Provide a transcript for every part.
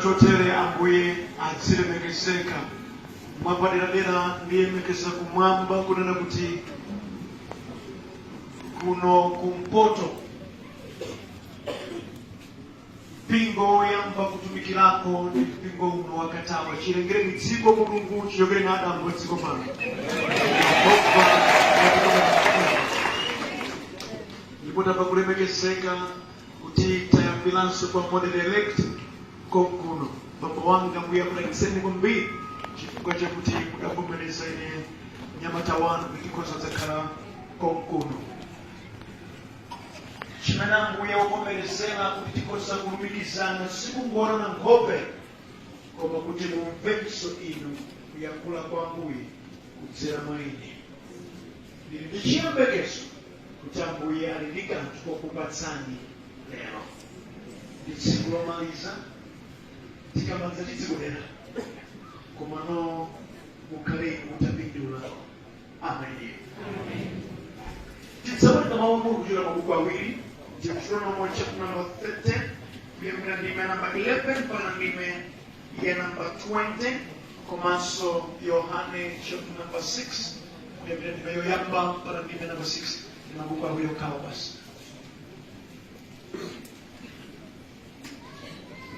chotere ambuye atsire mekeseka mwapaderadera ndiye mekesa kumwamba kunena kuti kuno kumpoto pingo yamba kutumikirako ndi pingo uno wakatawa chilengere mitsiko mulungu chiyogere na Adamu mtsiko pano nipota pakulemekeseka kuti tayambilanso kwa model elect konkuno baba wanga mbuya mulagiseni kumbiri chifukwa chakuti mudabomereza ine nyamata wanu ikikosa zakhala konkuno chimena mbuya wakomerezera kuti tikosa kulumikizana sikungona na nkhope koma kuti mumveso inu kuyankhula kwa mbuye kudzera mwa ine ndili ndi chiyembekezo kuti ambuye ali ndi kanthu kokupatsani lero ndi tsiku lomaliza tikamanza tidzikolera komano mukhale mutapindula amene tidzawona mawu kuchokera mabuku awiri Deuteronomy chapter number 30 kuyambira ndime namba 11 mpaka ndime ya namba 20 komanso Yohane chapter number 6 kuyambira ndime yoyamba mpaka ndime namba 6 ni mabuku awiri okhawa basi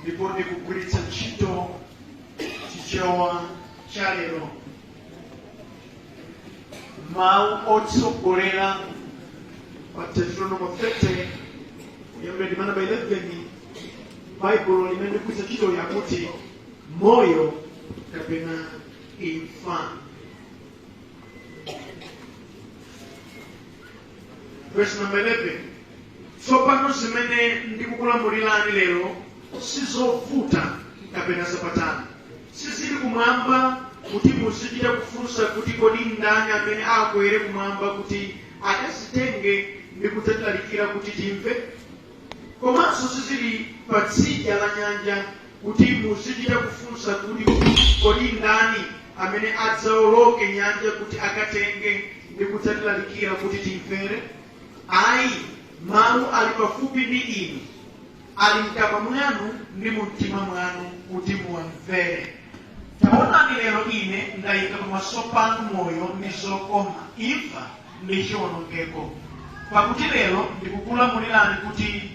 ndipo ndikugwiritsa ntchito chichewa cha lero mawu otsogolera pa Deuteronomy 30 kuyambira ndime namba 11 Bible limene ndikugwiritsa ntchito yakuti moyo kapena imfa. Verse number 11. Tsopano zimene ndikukulamulirani lero sizovuta kapena zapatana. Sizili kumwamba kuti muzichita kufunsa kuti kodi ndani amene akwere kumwamba kuti akazitenge ndi kudzalalikira kuti timve. Komanso sizili pa tsidya la nyanja kuti muzichita kufunsa kuti kodi ndani amene adzaoloke nyanja kuti akatenge ndi kudzatilalikira kuti timvere. Ayi, mawu ali pafupi ndi inu, ali mkamwa mwanu ndi mu mtima mwanu kuti muwamvere. Taonani lero ine ndayika pamaso panu moyo ndi zokoma, imfa ndi chiwonongeko. Pakuti lero ndikukulamulirani kuti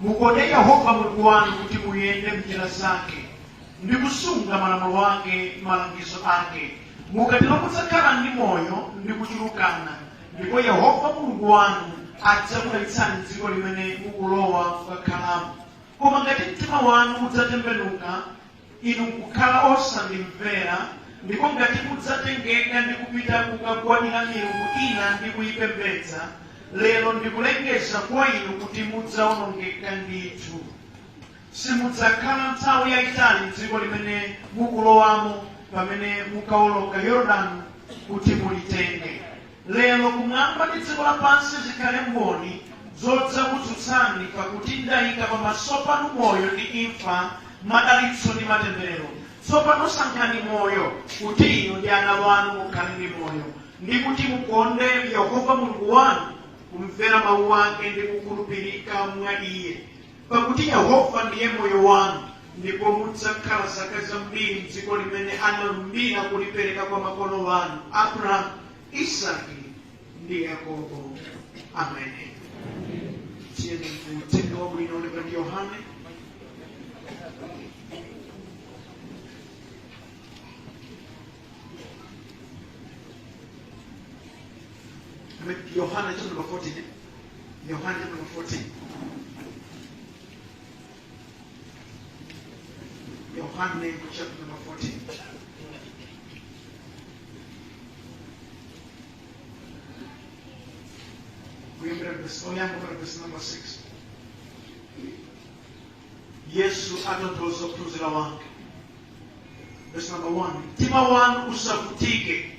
mukode Yehova Mulungu wanu kuti muyende m'njira zake ndi kusunga malamulo ake, malangizo ake. Mukatero mudzakhala ndi moyo ndi kuchulukana, ndipo Yehova Mulungu wanu adzakudalitsani dziko limene mukulowa kukakhalamo. Koma ngati mtima wanu udzatembenuka, inu mukukhala osandimvera, ndipo ngati mudzatengeka ndi kupita kukagwadira milungu ina ndi kuyipembedza, lero ndikulengeza kwa inu kuti mudzawonongeka ndithu. Simudzakhala nthawi yayitali m'dziko limene mukulowamo pamene mukawoloka Yorodani kuti mulitenge. Lero kumwamba ndi dziko lapansi zikhale mboni zodzakutsutsani, pakuti ndayika pamaso panu moyo ndi imfa, madalitso ndi matemberero. Tsopano sankhani moyo kuti inu ndi ana wanu mukhale ndi moyo, ndi kuti mukonde Yehova Mulungu wanu, kumvera mawu ake ndi kukhulupirika mwa Iye. Pakuti Yehova ndiye moyo wanu, ndipo mudzakhala zaka zambiri m'dziko limene analumbira kulipereka kwa makolo anu Abrahamu, Isaki ndi Yakobo. Amen. Tiyeni mtengo wabwino ulipwa ndi Yohane. Yohana chapter number 14. Yohana chapter number 14. Yohana chapter number 14. We are going to verse number 6. Yesu atotoza ophunzira wake. Verse number 1. Mtima wanu usavutike.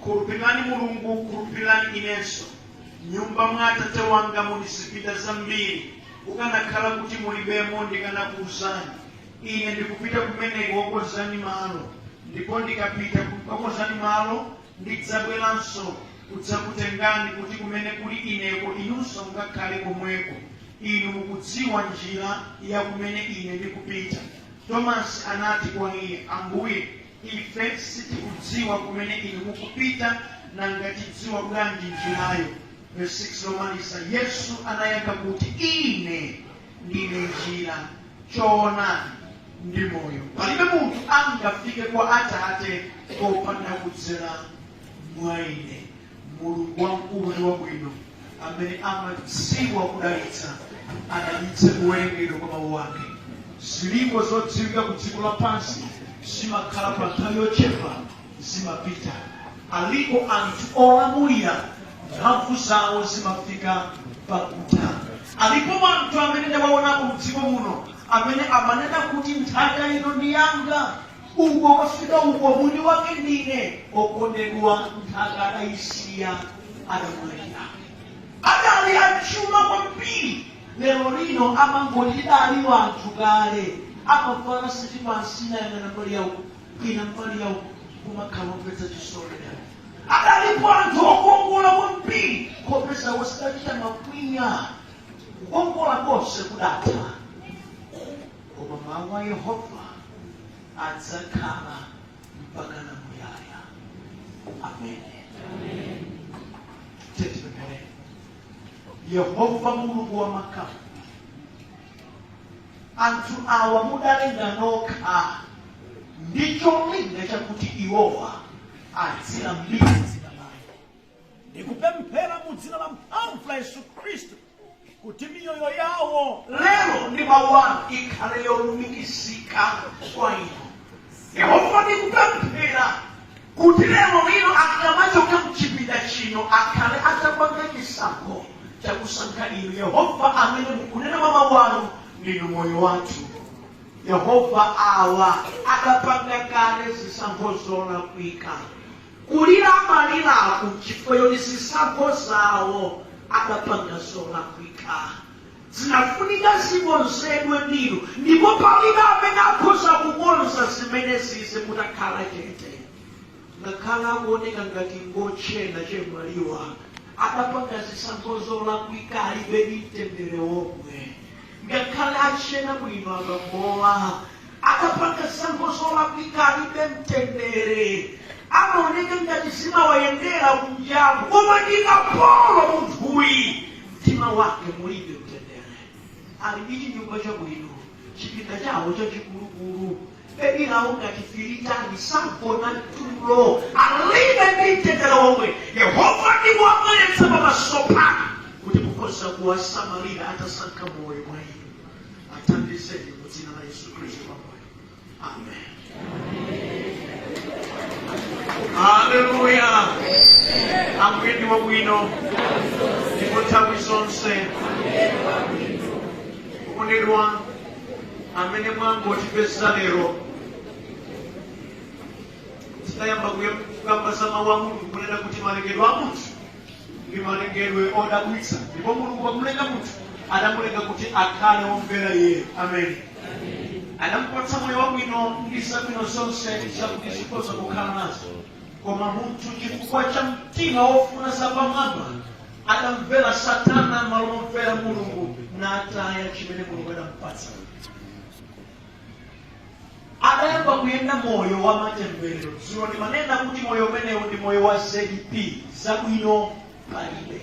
Khulupirirani Mulungu, khulupirirani inenso. Nyumba mwa Atate wanga muli zipinda zambiri. Ukanakhala kuti mulibemo ndikanakuwuzani. Ine ndikupita kumeneko kukonzani malo. Ndipo ndikapita kukonzani malo, ndidzabweranso kudzakutengani kuti kumene kuli ineko inunso mukakhale komweko. Inu mukudziwa njira ya kumene ine ndikupita. Tomasi anati kwa Iye, Ambuye, ife sitikudziwa kumene inu mukupita, nanga tidziwa bwanji njirayo. Verse 6 lomaliza, Yesu anayankha kuti, Ine ndine njira, choonadi ndi moyo. Palibe munthu angafike kwa Atate popanda kudzera mwa Ine. Mulungu wamkulu ndi wabwino, amene amadziwa kudalitsa, adalitse kuwerengedwa kwa mawu ake. Zilingo zodziwika ku dziko lapansi zimakhala pa nthawi yochepa, zimapita. Alipo anthu olamulira, mphamvu zawo zimafika pakutha. Alipo anthu amene ndawaonapo m'dziko muno, amene amanena kuti nthaka ino ndi yanga, uko kafika uko mwini wake ndine, okondedwa nthaka adayisiya adamwalira. Adali achuma kwambiri, lero lino amangolidali wanthu kale, amafana sitima nsina yang'ana mbali yauko, ina mbali yauko, kumakhala mpeza chisole. Adalipo anthu okongola kwambiri, kopeza wasidachita makwinya, kukongola konse kudatha. Koma mawu a Yehova adzakhala mpaka na muyaya. Amen. Tetipemere. Yehova Mulungu wa makamu, anthu awa mudalenga nokha, ndicho linga chakuti iwowa adzira mbiri zinamayo. Ndikupemphera mu dzina la mphamvu la Yesu Kristu kuti miyoyo yawo lero ndi mawu anu ikhale yolumikizika kwa inu. Yehova ndikupemphera kuti lero lino akamachoka mchipinda chino akhale atapanga chisankho chakusankha inu. Yehova amene mukunena mawu anu ndinu moyo wathu. Yehova awa adapanga kale zisankho zolakwika, kulira amalira kuchifukwa yoti zisankho zawo adapanga zolakwika. zinafunika zikonzedwe ndinu, ndipo palibe amene akhoza kukonza zimene zize mutakhala chete. Ngakhala akuoneka ngati ngochena chemwaliwa adapanga zisankho zolakwika alibe ndi mtendere womwe. Ngakhala achena bwino abambowa adapanga zisankho zolakwika alibe mtendere. Amaoneka ngati zimawayendera kunjamu, koma ndikapolo munthuyi mtima wake mulibe mtendere. Ali ndi chinyumba chabwino, chipinda chawo chachikulukulu, bedi lawo ngati filitani sagona tulo, alibe ndi mtendere womwe. Yehova ndi wabweretsa pamaso pake kuti mukhoza kuwasamalira atasankha moyo mwa inu. Athandizeni mu dzina la Yesu Khristu pamoyo. Amen. Hallelujah. Amwini wabwino ndipo nthawi zonse kukonedwa amene mwangotipeza lero. Titayamba kukamba za mawu a Mulungu kunena kuti malengedwe a munthu ndi malengedwe odabwitsa, ndipo Mulungu pamulenga munthu adamulenga kuti akhale womvera Iye. Amen. Adamupatsa moyo wabwino ndi zabwino zonse zakuti zikhoza kukhala nazo, koma munthu chifukwa cha mtima wofuna zapamwamba adamvera Satana malo momvera Mulungu nataya chimene Mulungu adamupatsa. Adayamba kuyenda moyo wa matemberero. Dzulo ndimanena kuti moyo umenewu ndi moyo wa C.C.A.P, zabwino palibe.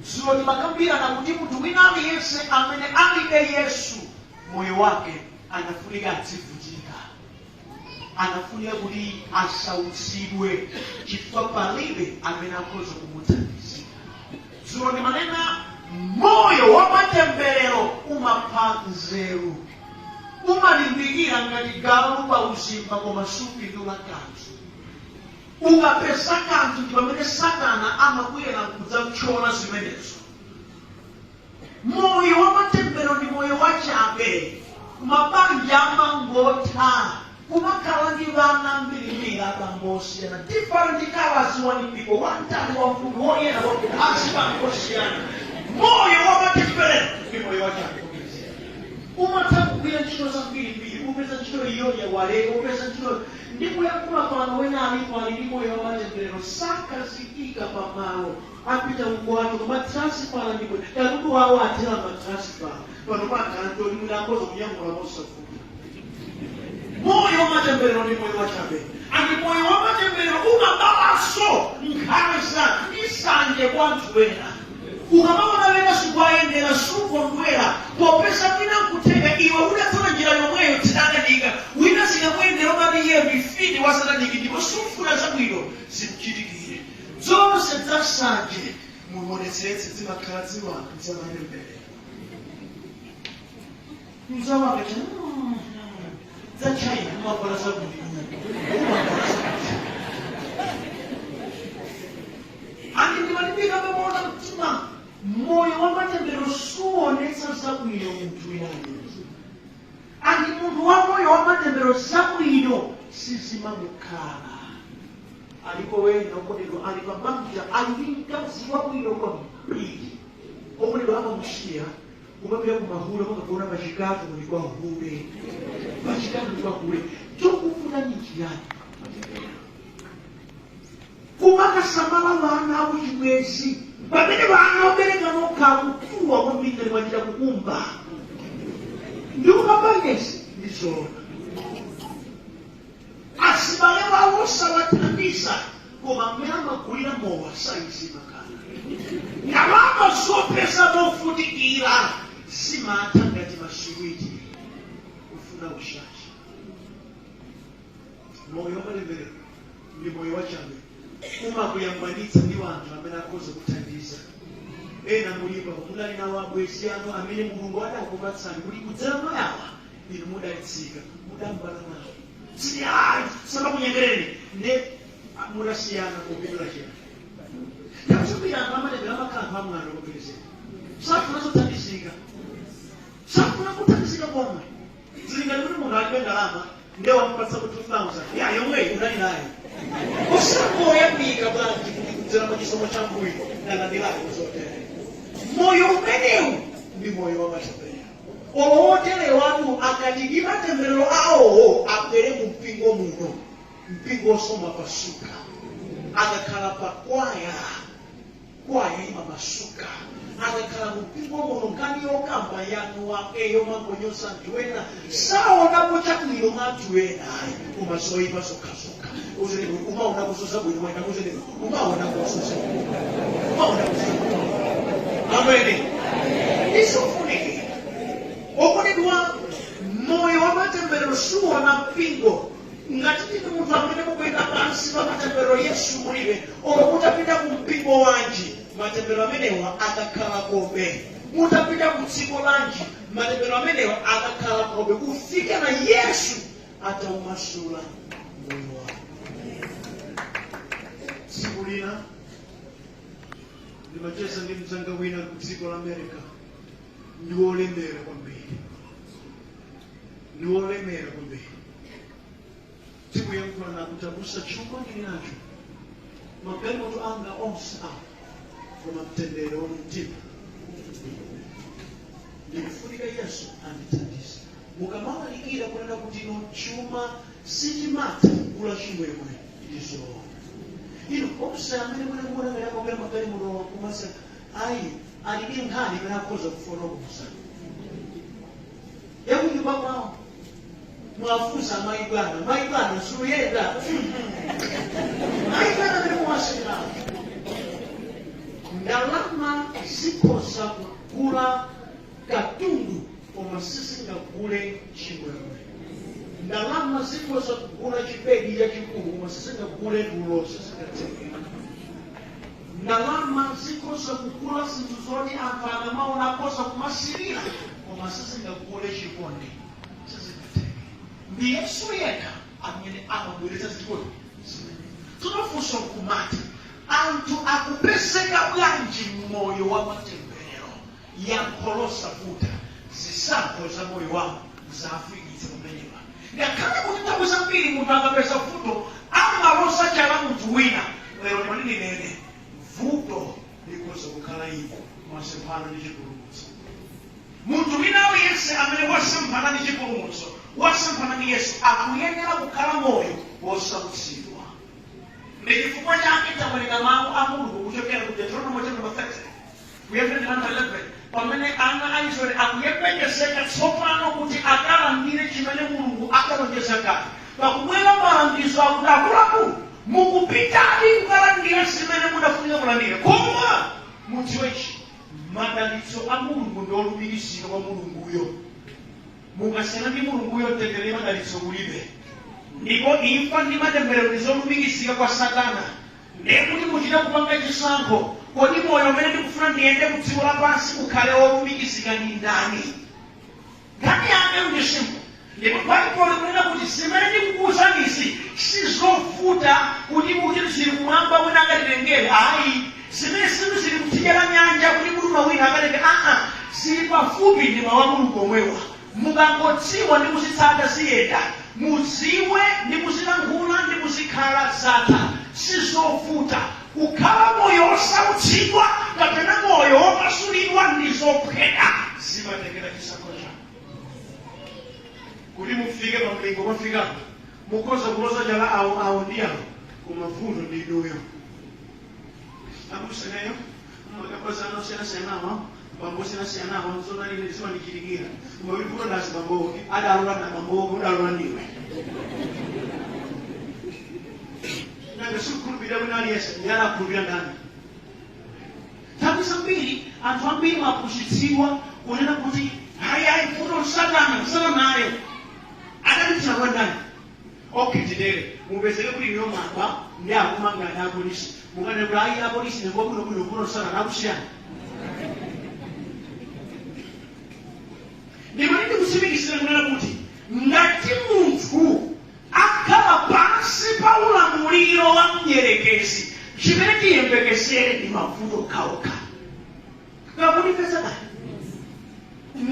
Dzulo ndimakambirana kuti munthu wina aliyense amene alibe Yesu moyo wake anafunika adzivutika, anafunika kuti asautsidwe chifukwa palibe amene akhoza kumuthandizira. Dzulo ndimanena moyo wa matemberero umapha nzeru, umalimbikira ngati galu pa uzimba koma supindula kanthu. Ukapeza kanthu ndi pamene Satana amabwera kudzathyola zimenezo. Moyo wa matemberero ndi moyo wachabe. Mabanja amangotha, kumakhala ndi vana mbirimbiri abangosiyana, different colors, one people, one time, one food, one year, asibangosiyana. Moyo wa matemberero ndi moyo wachabe. Umatha kugwira ntchito zambirimbiri, upeza ntchito iyoya walero, upeza ntchito ndipo yakula pano wena alipo ali ndi moyo wa matemberero sakazikika pamalo. Apita ukwatu koma transfer ndipo kakuti wawo atela matransfer pano pakanto ndi munakoza kunyamula mosafuta. Moyo wa matemberero ndi moyo wachabe. Andi moyo wa matemberero umabalanso nkhanza isanje kwa anthu wena. Ukamabona wena sikuwayendera sukondwera popeza wina nkuthenga iwe udatsala njira yomweyo tidakadika wina sikamuyendera umati iye mifiti wasadadiki ndipo sufuna zabwino zimchitikire. Zonse zasanje muonetsetse zimakhala ziwanga zamatemberero. Mzawanga za China umabala zabwino andi ndimalipika pamona mtima. Moyo wa matemberero suonetsa zabwino munthu winayo. Andi munthu wa moyo wa matemberero zabwino sizimamukhala. Alipo wena okonedwa ali pabanja ali mkazi wabwino kwambiri. Okonedwa amamusiya kumapita kumahule mukagona pachikato mulikuwa hule. Pachikato mulikuwa hule. Chokufuna nchiyani? Kumakasamala vana avo chimwezi. Pamene vana obereka nokhala kutuwa kwambiri mwachita kukumba. Ndi ukapangesi ndi zona. Asibale wawo sawathandiza koma mmene amagulira mowa sayizimakhala. Ndalama zopeza mofutikira zimatha ngati masuwiti kufuna ushashi. Moyo wa matemberero ndi moyo wachabe. Umakuyangwanitsa ndi wanthu amene akhoza kuthandiza. Ena mulipa mudali nawo abwezi anu amene Mulungu adakupatsani kuti kudzera mayawa inu mudalitsika mudambana nawo. Sini ayi samakunyengereni ne mudasiyana kupindula chena. Kapsubira amatemberero amakhala pamwano kupezeka. Safuna kuthandizika. Safuna kuthandizika komwe. Zilingana kuti munthu alibe ndalama nde wamupatsa ku 2000 ya yomwe unali nayo. Usakoyambika bwanji kuti kudzera mu chisomo cha Mbuyi ndalandirayo zotere. moyo umenewu ndi moyo wa matemberero. Olowotele wanu akati matemberero awo abwere mu mpingo muno, mpingo osoma pasuka, agakhala pa kwaya imamasuka, agakhala mu mpingo muno nkani yokamba yanu eyo mangonyosa ndiwena saonapo chakuliro matuwena kumasoipa sokasoka umaona kusosa bwino wena umaona kusosa amene isofunike okonedwa moyo wa matemberero suwa na mpingo ngati ndi munthu amene mukwenda pansi pa matemberero Yesu mulibe mutapita ku mpingo wanji matemberero amenewa akakhala kobe, mutapita ku dziko lanji matemberero amenewa akakhala kobe kufika na Yesu ataumasula moyo wako. Tsiku lina ndimacheza ndi mzanga wina ku dziko la America, ndiwolemera kwambiri. Tsiku yankula nakutabusa chuma ndili nacho magalimoto anga onse koma mtendere wa mtima ndikufunika Yesu andithandize. Mukamalalikira kunena kuti no chuma sichimata kula chimwemwe ndizo ino onse amene munakuona ngati akogera magalimoto kumasa ayi alidi nkhani imene akhoza kufotokoza yakunyumba kwawo mwafusa maibwana suyenda maibwana ndi kuwasira ndalama zikhoza kugula katundu koma sizingagule chimwemwe. Ndalama zikhoza kugula chibedi chachikulu koma sizingagule tulo sizingatengeka. Ndalama zikhoza kugula zinthu zoti anthu akamaona akhoza kumasirira koma sizingagule chikondi sizingatengeka. Ndi Yesu yekha amene amabweretsa zikoni. Tunafunsa kumati anthu akupeseka bwanji moyo wa matemberero yankhosa futa zisankho za moyo wako zafikitsa kumenewa. Ngakhale kuti nthawi zambiri munthu akapeza futo amalosa chala munthu wina lero mwaninene vuto likhoza kukhala iko mwasemphana ndi chipulumutso. Munthu wina aliyense amene wasemphana ndi chipulumutso wasemphana ndi Yesu akuyenera kukhala moyo wosautsidwa. Ndechifukwa chake tamalika mawu a Mulungu kuchokera ku Deuteronomy chapter 30 kuyambira chapter 11 pamene ana a Israeli akuyembekezeka tsopano kuti akalandire chimene Mulungu akalonjeza kale. Pakubwera malangizo akuti akuluakulu mukupitadi kukalandira zimene mudafunika kulandira. Koma mudziwe ichi madalitso a Mulungu ndi olumikizika kwa Mulunguyo. Mukasiyana ndi Mulunguyo mtendere madalitso kulibe. Ndipo imfa ndi matemberero ndizolumikizika kwa Satana. Ndekuti muchita kupanga chisankho kodi moyo umene ndikufuna ndiyende ku dziko lapansi ukhale wolumikizika ndi ndani? Ngati yake ndi simple. Ndipo Baibulo likunena kuti zimene ndikukuwuzanizi sizovuta kuti zili kumwamba wina akatitengere. Ayi, zimene zili kutsidya la nyanja kuti muluma wina akatitengere. Zili pafupi ndi mawu a Mulungu omwewa. Mukangodziwa ndi kuzitsata ziyenda. Mudziwe ndi kuzilankhula ndi kuzikhala zatha. Sizovuta. Kukhala moyo osautsidwa kapena moyo womasulidwa ndi zophweka zimatengera chisankho chanu. Kuti mufike pa mlingo mwafikapo mukhoza kuloza chala awo ndi awo koma vuto ndi inuyo. Akuseneyo makapazana osiyanasiyanawa bambo osiyanasiyanawa nzona line zimandichitikira koma kuti vuto ndasi bambo adalola na bambo udalola ndiwe. Nanga sikukhulupirira bwino aliyese yala akhulupirira ndani. Nthawi zambiri anthu ambiri maphunzitsidwa kunena kuti hayi vuto Satana nayo adalitsa kwa ndani. Okay, tidere mupezeke kuti niyo mamba ndi akumangana apolisi mukane kuti ayi apolisi ndipo bwino vuto Satana akusiyana. Ndipo ndikusimikizira kunena kuti ngati munthu akhala pansi pa ulamuliro wa mdierekezi chimene tiyembekezere ndi mavuto okhaokha. Kakunipeza kale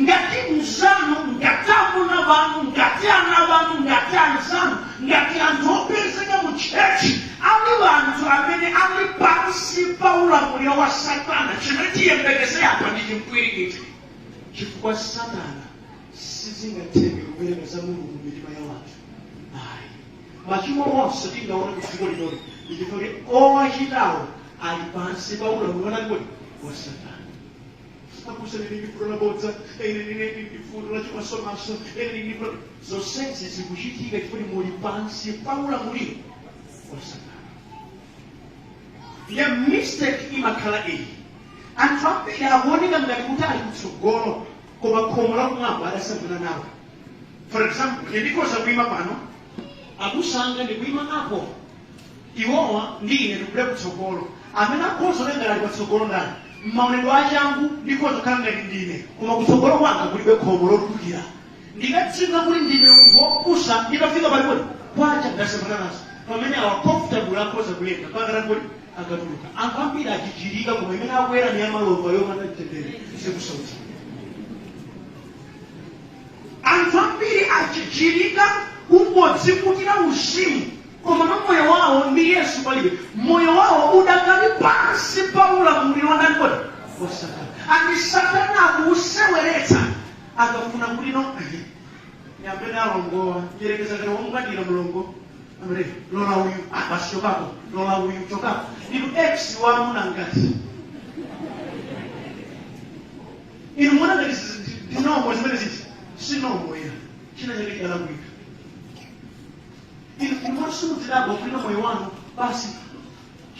ngati mzanu ngati amuna vanu ngati ana vanu ngati anzanu ngati anthu opezeka mu chechi ali vanthu amene ali pansi pa ulamuliro muliro wa Satana chimeti yembekeze hapa ndi chimpwirikiti chifukwa Satana sizingatenge kupereka Mungu mu mitima ya watu. Ayi. Machimo wonse tingaona kudziko linoli ndifike owachitawo ali pansi pa ulamuliro wa Satana. Akuseneni kulabodza ene ndifuna chimasomaso ene zonsezi zikuchitika chifukwa muli pansi pa ulamuliro wa Satana. Ya mistake imakhala iyi anthu ambiri akuoneka ngati kuti ali kutsogolo koma khomo la kumwamba adasambana nawo. For example, ndikoza kuima pano akusanga ndikuima apo iwowa ndi ine ndikule kutsogolo amene akhoza olenga ali patsogolo ndani maonedwe achangu ndikoza khala ngati ndine koma kutsogolo kwanga kulibe khomo lotulukira ndikatsika kuti ndine wopusa ndikafika palipoti kwacha ndasambana nazo pamene awa comfortable akhoza kuyenda pakati kuti akatuluka. Anthu ambiri achichirika koma imene akwera ni amalova yomwe atendere sekusauti. Anthu ambiri achichirika kungodzikutira uzimu koma moyo wawo ndi Yesu palibe. Moyo wawo udakali pansi pa ulamuliro wa Satana. Andi Satana akuseweretsa akafuna kuti no nyambena alongowa njerekeza kale womukadira mulongo amre lola uyu abashokapo lola uyu chokapo ndibu ex wa munangati inu mwana ngati ndinomo zimene zithi sinomo ya china chake chala kuika inu mwasumudzirabo kulina moyo wanu basi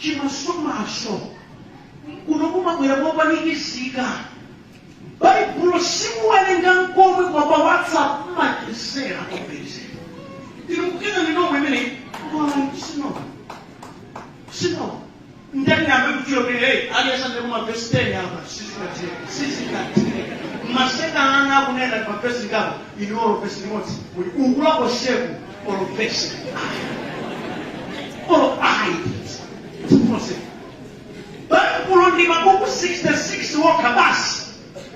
chimasomaso unokumabwera mopanikizika Baibulo simuwerenga nkomwe kwa WhatsApp makisera kopeze Ilumkina nino mwemene, sino. Ndani ambe kutio kile, aliyesande kuma verse 10 hapa, sisi katika. Maseka ana kunenda kwa verse ngapo, inioro verse nimoti. Ungula kwa sheku, olo verse. Olo ayit. Tupose. Baibulo ni mabuku 66 waka basi.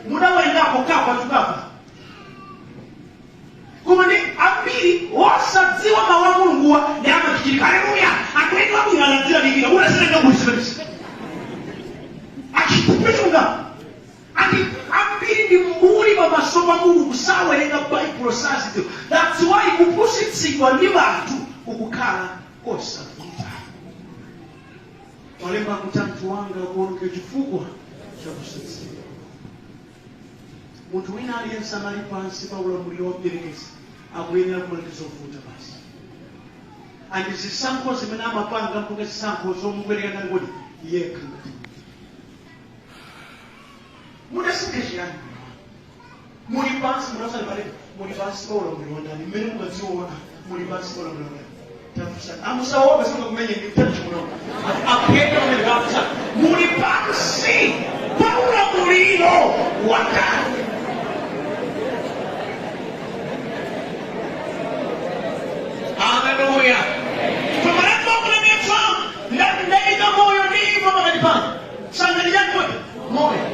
Muda wendapo kapa tukapa. Kumani ambiri wasadziwa mawa Mulungu ndi amachichirika. Haleluya. Akwenda kunyalanzira biblia. Unasenga kulisemesi. Achitupetunga. Ati ambiri ndi mbuli bamasoma Mulungu sawerenga Bible sazito. That's why kupusitsidwa ndi bantu ukukhala kosavuta. Walemba kutantu wanga kuonke chifukwa cha kusitsidwa. Muntu wina aliyense amali pansi pa ulamuliro wa mdierekezi akuyenera kulangiza ovuta basi. Andi zisankho zimene amapanga mpunga zisankho zomukwereka nangoti yekha. Mudasinga chiyani? Muli pansi munasali pale muli pansi pa ulamuliro wa ndani mmene mukadziona muli pansi pa ulamuliro wa ndani. Tafusa amusawobe sanga kumenya ndi mtatu chikuno. Akuyenda kumene kapsa muli pansi pa ulamuliro wa ndani. Hallelujah. From that moment in time, let the moyo ni mama kanipanga. Sangalia kwa moyo.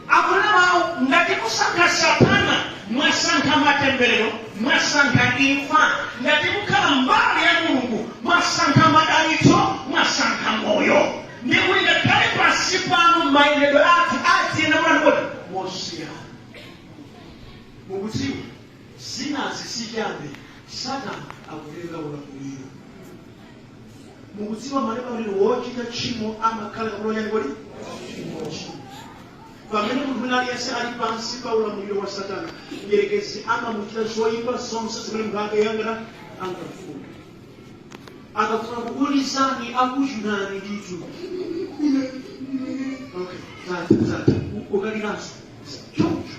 Abraham ndati kusanga Satana, mwasanga matembelero, mwasanga ifa, ndati kukala mbali ya Mungu, mwasanga madalito, mwasanga moyo. Ni wile kale pasipanu maeledo ati na mwana mosia. Mungu siyo, sina zisijambe. Satana akulenga ulamuliro. Mukudziwa maleba lino wochita chimo amakhala kulonya ngoli chimo. Pamene munthu aliyense ali pansi pa ulamuliro wa Satana, mdierekezi amamuchita zoyipa zonse zimene munthu akayang'ana angafuna. Akafuna kukulizani akuchunani nditu. Okay, zata. Ukalinaso. Choncho.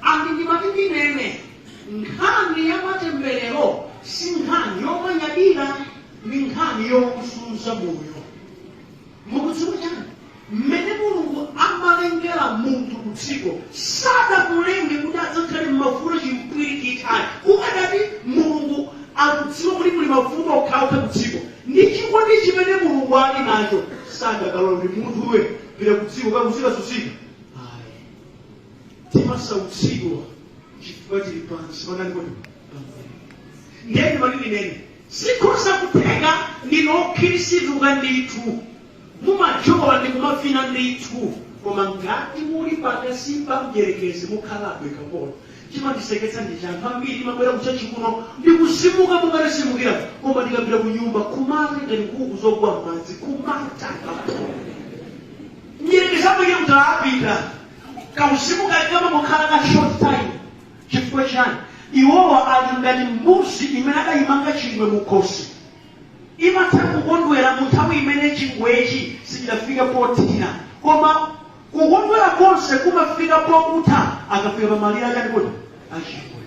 Andi ndimati nene. Nkhani ya matembelero si nkhani yomanyadira ni nkhani yokusunza moyo. Mukudziwa chani mmene Mulungu amalengera munthu kudziko sadamulenge kuti adzakhale m'mavuto chimpwirikiti ayi. Ukadati Mulungu akudziwa kuti muli mavuto okhaokha kudziko ndi chikondi chimene Mulungu ali nacho sadakalola kuti munthuwe pita kudziko kakuzikazuzika ayi. Timasautsidwa chifukwa chili pansi panali kuti ndeni malili nene sikhoza kutenga ndino khirisitu ndithu mumajowa ndi kumafina ndithu koma ngati muli pakasi pa mdierekezi mukhalabwe kapolo chimandiseketsa ndi chanthu ambiri mabwera kuchachi kuno ndikusimuka mungalesimukira koma ndikapita ku nyumba kumata ngati nkhuku zogwa m'madzi kumata mdierekezi amake mutaapita kausimuka kama mukhala ka short time chifukwa chani iwowa ali ngati mbuzi imene adayimanga chingwe mukhosi imatha kukondwera mu nthawi imene chingwechi sichidafika pothina koma kukondwera konse kumafika pokutha akafika pamalire akati kuti achingwe.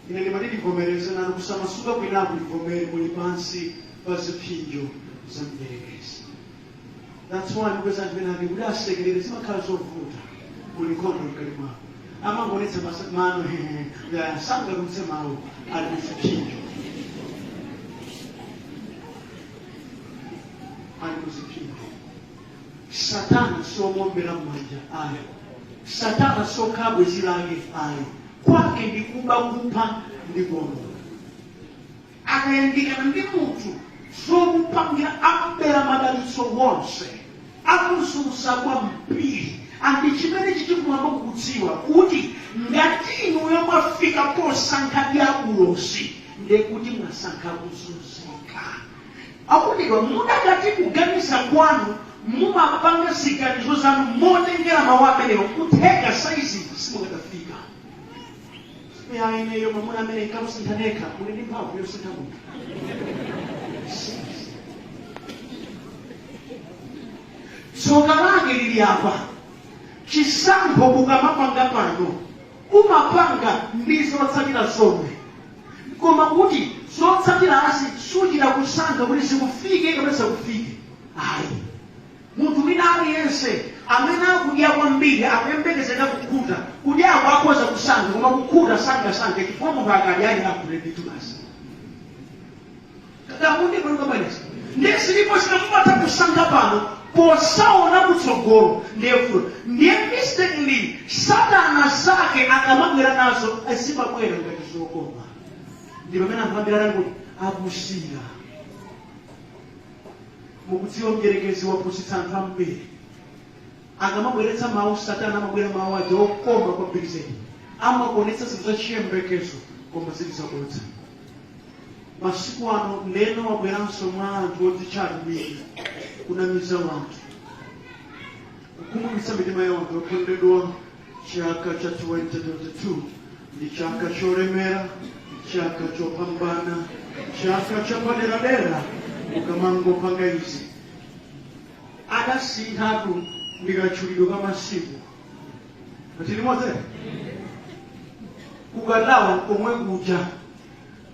Ine ndimatiti vomereze nanu kusamasuka kwinaku livomere muli pansi pa ziphinjo za mdierekezi. That's why because I've been having that secret, it's not kind of so good. When you come to Kalima, I'm not going to say, man, there are some that will say, man, I'll be change. I was a king. Satan so more manja, I. Satan so kabwe zilage, I. Kwake ndi kupa ndi gondo. Akaendika ndi mutu. So mupangira ambera madalitso wonse akususa kwa mpiri andi chimene chichikumwamba kukudziwa kuti ngati inuyo mwafika posankha diabulosi ndekuti mwasankha kuzunzika. Akudidwa mudakati kuganiza kwanu mumapanga ziganizo zanu motengera mawu amenewo kutheka saizi simukadafika. Ineyo mamuna amene nkamusinthanekha muli ndi mphamvu yosintha munthu. Tsoka lake lili apa chisankho kukamapanga pano umapanga ndi zotsatira zomwe koma kuti zotsatira asi suchita kusankha kuti zikufike kapena zikufike. Ayi munthu wina aliyense amene akudya kwambiri akuyembekezeka kukhuta kudyako akhoza kusankha koma kukhuta sangasankhe chifukwa munthu akadya ali akulepitu basi. Kamundi panokabalesa ndesilipo sinamumatha kusankha pano posaona kutsogolo ndefula ndiye mistakenly satana zake akamabwera nazo azimabwera ngati zokoma. Ndi pamene amabwera kuti akusira mukudziwa mdierekezi wapusitsa anthu ambiri akamabweretsa mawu satana amabwera mawu aja okoma kwambiri zedi amakuonetsa zinthu zachiyembekezo koma zili zabodza. Masiku ano neno wabweranso mwa anthu odzichadwira kunamiza wanthu kukhumudwitsa mitima ya wanthu okondedwa. Chaka cha 2022 ndi chaka cholemera, chaka chopambana, chaka chapaderadera ukamangopanga izi adasinthatu ndikachulidwe kwa masiku atili mote kukadawa komwe kuja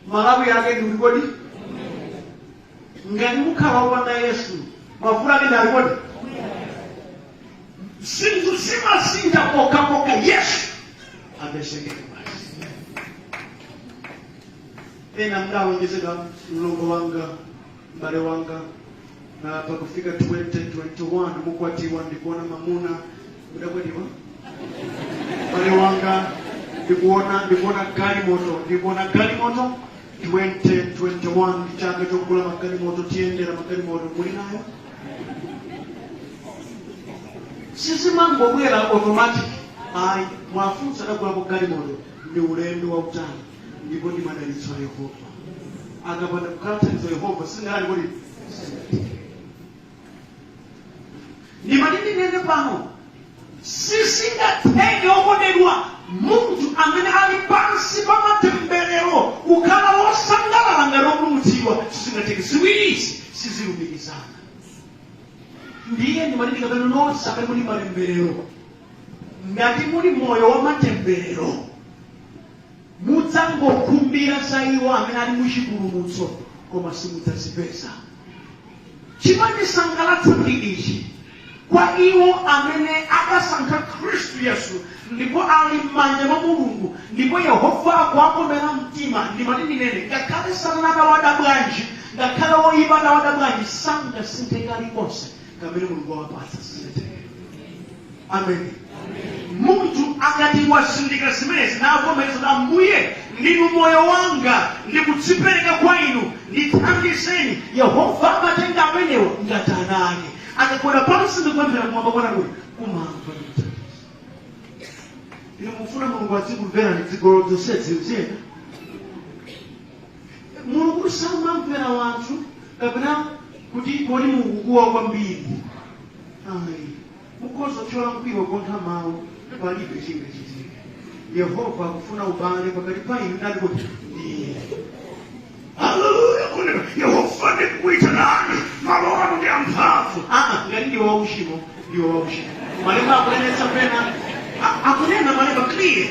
malawi yake ndi kodi ngati mukhala wopanda Yesu mafuta ake ndi kodi zinthu zimasintha pokapoka Yesu abesekeke basi. Ena mdawonjezeka mlongo wanga mbale wanga na pakufika 2021 mukwatiwa ndikuona mamuna udakwatiwa mbale wanga ndikuona gari moto 2021 chaka chokula magari moto tiendera magari moto muli nayo sisi mambo bwera automatic. Ayi mwafunsa dakula ku gari moto ndi ulendo wa utani ndipo ndi madalitso ya Yehova akapanda kukataniza Yehova singali kodi ndi madini nene pano sisi ngatenge okondedwa munthu amene ali pansi pa matemberero kukhala wosangalala ngati opulumutsidwa sizingateke ziwirizi sizilumikizana. Ndiye ndi madini kapena nonse amene muli matemberero ngati muli moyo wa matemberero mudzangokhumbira za iwo amene ali muchipulumutso koma simudzazipeza. Chimandisangalatsa ndi ichi kwa iwo amene akasankha Khristu Yesu ndipo ali m'manja mwa Mulungu ndipo Yehova akuwakomera mtima ndi madini nene ngakhale sanadawada bwanji ngakhale woyipa adawada bwanji sangasinthe kalikonse kamene Mulungu awapatsa siziteke. Amen. Munthu akati wasindika zimenezi navomereza kuti Ambuye ndinu moyo wanga ndikudzipereka kwa inu ndithandizeni. Yehova amatenga amenewa ngati ana ake akagwera pansi ndikupemphera kumwamba kwanakuti kumamva ndithandiza. Inu mufuna Mulungu azikumvera dzigolo zonse ziyenda. Mulungu samamvera wanthu kapena kuti kodi mukukuwa kwambiri. Ayi, mukhoza kuchola mkwiyo kontha mawu palibe chingachitika. Yehova akufuna ubale pakati pa inu ndali kuti ndiye. Haleluya, kunena Yehova ndikuita nani malo anu ndi amphamvu. Ngati ndiwo wauchimo, ndiwo wauchimo. Malemba akunenetsa pena akunena malemba clear.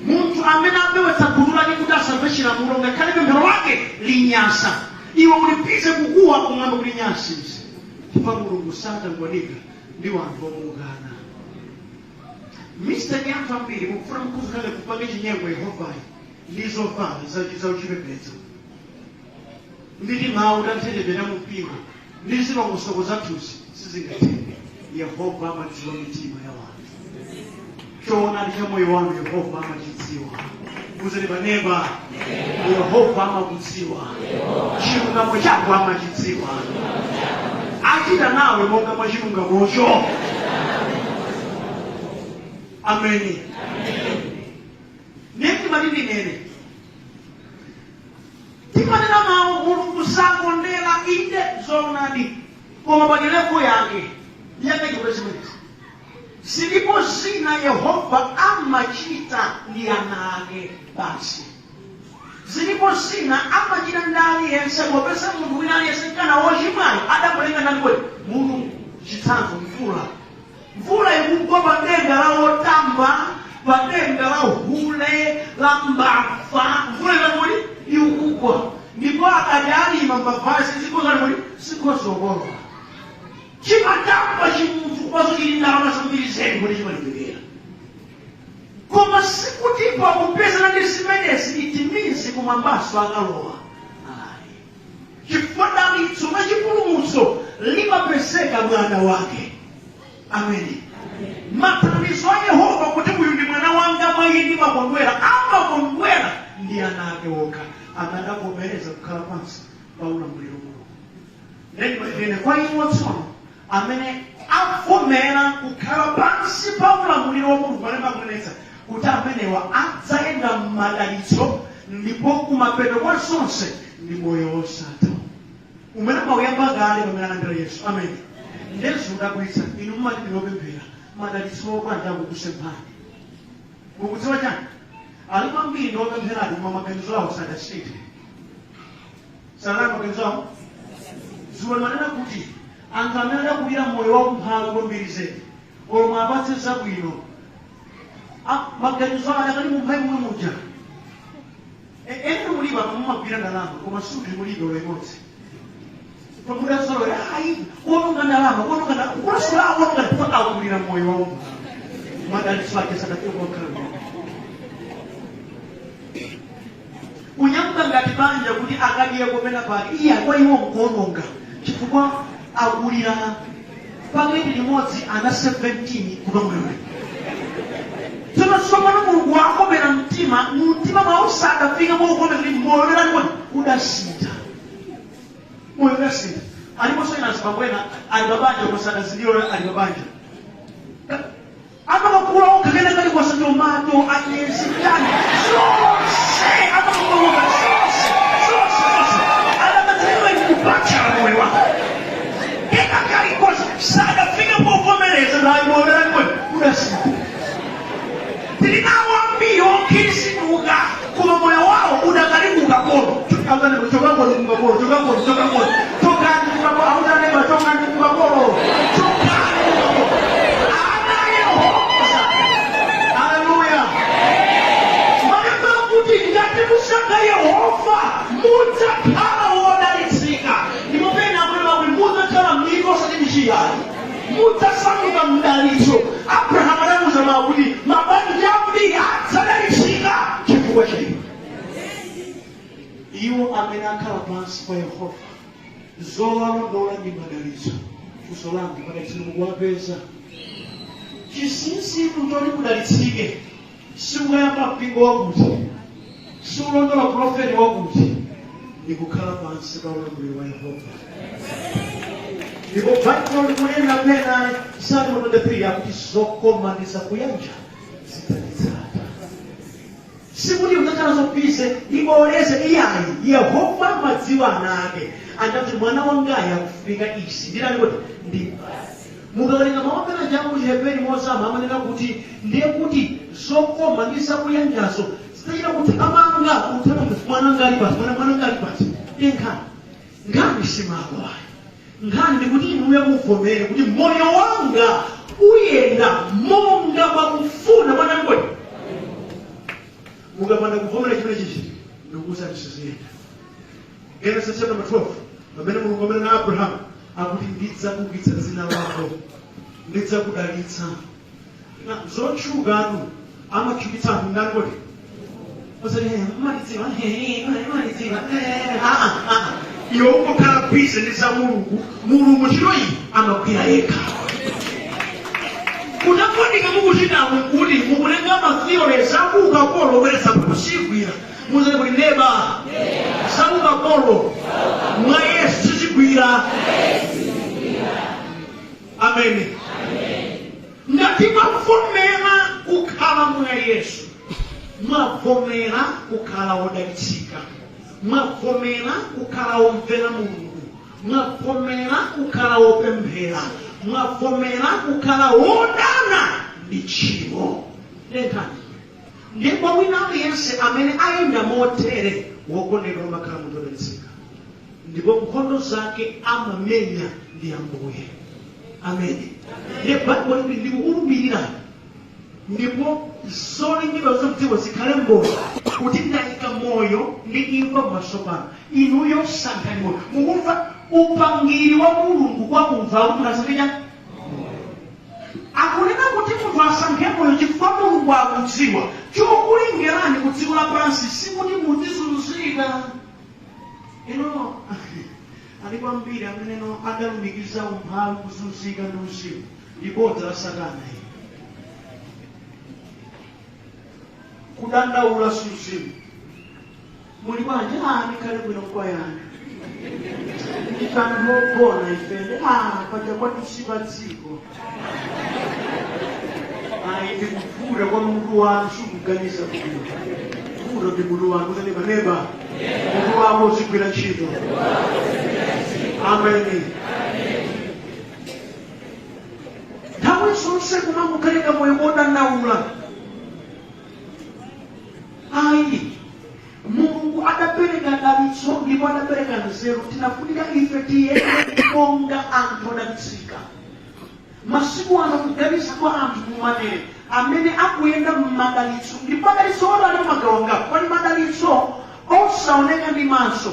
Munthu amene apewetsa gulu lake kuti asamve chilamulo ngakhale pemphero lake linyasa, iwe ulipize kukuwa kumwamba kuti nyasi. Chifukwa Mulungu satangwanika ndi wanthu omukana. Mr. Nyanthu ambiri mukufuna mukuzikale kupanga chinyengo Yehovayo ndizovala zauchipembedzo. Nditi mawu tanthelebera mupingo ndi zilongosoko zathuzi sizingatenge. Yehova amadziwa mitima ya wanthu. Choonadi cha moyo wanu Yehova amachidziwa. Muzeni baneba Yehova amakudziwa. Chilungamo chako amachidziwa. Achita nawe monga mwa chilungamocho. Ameni. Nenti matindi nene. Timanena mawu Mulungu sakondera inde zoonadi. Koma pakeleko yake chikupezimenezi. Silipo zina Yehova amachita ndi ana ake basi. Zilipo zina amachita ndani yense mopesa munthu wina aliyense kana wochimwayo adamulenga ndani kwe Mulungu. Chitsanzo mvula. Mvula ikugwa pa denga la otamba, pa denga la uhule, la mbava. Mvula ikagwa ikugwa. Ndipo akati alima mbavazi sikozokolola. Chimatamba chimunthu kwazo chili ndalama zambiri zedi kuti chimalipirira. Koma sikutipa kupeza ndi zimenezi itimizi kumwambaso akalowa. Chifukwa dalitso na chipulumutso limapeseka mwana wake. Ameni. Mathandizo a Yehova kuti uyu ndi mwana wanga mwa ine ndimakondwera. Amakondwera ndi ana ake okha. Amadakomereza kukhala pansi pa ulamuliro Mulungu. Nene kwa iwo tsono amene avomera kukhala pansi pa ulamuliro wa Mulungu malemba akunenetsa kuti amenewa adzayenda m'madalitso ndipo kumapeto kwa zonse ndi moyo wosatha. Umene mauyamba kale pamene analandira Yesu. Ameni. Ndezo ndakuitsa inu mmati ndinopemphera madalitso okwanja kukusemphani. Mukudziwa chani? Alipo ambiri ndopempheradi koma maganizo awo sadasite. Sanali maganizo awo? Zuwa manena kuti anthu amene adakulira moyo wakumphawi kwambiri zedi olomwe apatse zabwino maganizo awo adakali mumphawi mwe muja. Ene muliba mumagwira ndalama koma suti mulibe olemodzi. Pamuda solo ai kuononga ndalama kuononga kuononga akulira moyo wawo. Madalitso ake sadakira kwa Unyamka ngati banja kuti akadiye kopena pake iya kwa iwo nkuononga chifukwa akulira pamene limodzi ana 17 kunomwewe. Tsono tsopano Mulungu wakopera mtima mwa usadafika mwaukome kuti moyo lero udasintha. Moyo udasintha. Aliponso ina zibambwena alibabanja kusadaziliyo alibabanja. Amakakula okagenda kali kwa tomato anyezi yani zose amakakula zose alamatiriwe nikupacha moyo wako keka kali kwa sada fika kukomeleza na moyo wako udasintha. Tilinawaambia ukisinuka kwa moyo wao unakaribu ukapona. Tukangane kutoka kwa ukapona, toka hautane kutoka ukapona. Mushaka Yehova muta kala wodalitsika nimopena kwema muta kala mliko sadimishiyani muta samuka mdalitso. Abraham anamuza kuti mabanja ambiri adzadalitsika chifukwa cha iwo. Iwo amene akhala pansi pa Yehova zowalondola ndi madalitso. Funso langu madalitso mukuwapeza. Chinsinsi mtoli kudalitsike simuyamba mpingo wakuti siulondola profeti wakuti ndikukhala pansi pa ulamuliro wa Yehova. Ndipo Bible likunena pena Psalm 103 yakuti zokoma ndizakuyanja zidzanditsata. Sikuti utakhala zopise iboleze iyayi Yehova amadziwa ana ake. Andati mwana wangayi akufika isi ndilani kuti ndi mukawerenga mawapena changu chiheberi mozama amanena kuti ndiye kuti zokoma ndizakuyanjazo zitachita kuti amanga utata mwana ngali pasi mwana ngali pasi ndinkani ngani simako ayi ngani ndikuti inuye muvomere kuti moyo wanga uyenda monga pakufuna mwana ngoti mukapanda kuvomera chimene chichi ndikuuza tisiziyenda. Genesis chapter 12 pamene Mulungu amene na Abrahamu akuti ndidzaukitsa dzina lako ndidzakudalitsa. Na zotchuka anu amachukitsa anthu ndani kuti osati malidziwa iwe ukokhala bhizi ndi za Mulungu chiloyi amagwira yekha. Kunafundika mukuchitamu kuti mukulenga matheory zakukapolo bwereza kusigwira muzali kuti neba zakukapolo mwa Yesu tichigwira. Amen. Ngati mwavomera kukhala mwa Yesu mwavomera kukhala wodalitsika, mwavomera kukhala womvera Mulungu, mwavomera kukhala wopemphera, mwavomera kukhala wodana ndi tchimo. Lenkani ndipo wina aliyense amene ayenda motere wokondedwa amakhala munthu wodalitsika, ndipo nkhondo zake amamenya ndi Ambuye. Amen. Ndipo Bible ndikuulumbirira ndipo zolengedwa zomutiwa zikhale mboni kuti ndayika moyo ndi imfa pamaso pano inuyo sankhani moyo. Mukumva upangiri wa Mulungu kwa kumva umunasakija akunena kuti munthu asankhe moyo chifukwa Mulungu akudziwa chokulingerani ku dziko lapansi sikuti muzizunzika. Ino alipo ambiri amene adalumikiza umphawi kuzunzika ndi uzimu libodza la Satana ili kudandaula suzimu muli bwanje ndikhale bwino kwa yani ndikangogona ifende paja kwatisipa dziko ndikuvula kwa munthu wanu sikuganiza vula ndi munthu wanu utaneba neba munthu wako uzigwira ntchito. Amen. Nthawi zonse kumamukhalika moyo wodandaula ayi Mulungu adapereka dalitso ndipo adapereka nzeru. Tinafunika ife tiyende monga anthu odalitsika. Masiku ano kuganiza kwa anthu kumanere amene akuyenda m'madalitso ndipo madalitso ali magawo ngapo. Pali madalitso osaoneka ndi maso,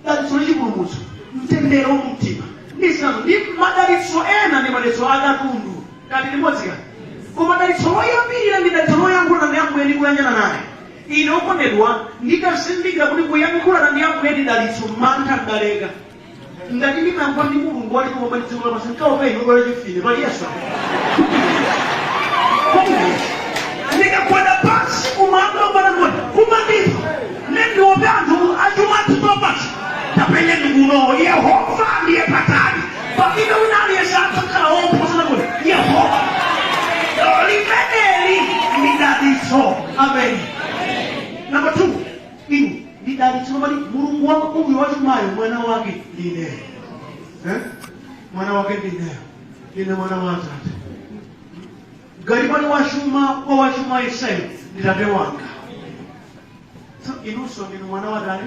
dalitso lachipulumutso, mtendere wamumtima ndi madalitso ena ndi madalitso akatundu kati limodzika. Koma dalitso loyambirira ndi dalitso loyankhula ndi Ambuye ndi kuyanjana naye. Ine okondedwa ndikazindikira kuti kuyankhula ndi Ambuye ndi dalitso mantha ndaleka ngati ndimayankhula ndi Mulungu wali kumwamba ndi dziko lapansi nkaopa ine ubale chifine pali Yesu ndikakwenda pansi kumwamba ubanangoni kumandifa nendiope anthu achumatitopasi tapenya ndikuno Yehova ndiye patali pamene wina aliyense atakhala womphosana kuti Yehova limeneli ndi dalitso. Amen. Number 2, inu ndi dalitso lomali Mulungu wamkulu wachumayo mwana wake ndineyo. Mwana wake ndineyo. Ndine mwana wa Atate. Galibani wachuma kwa wachuma Yesayo ndi tate wanga. So inunso ndinu mwana wa Atate.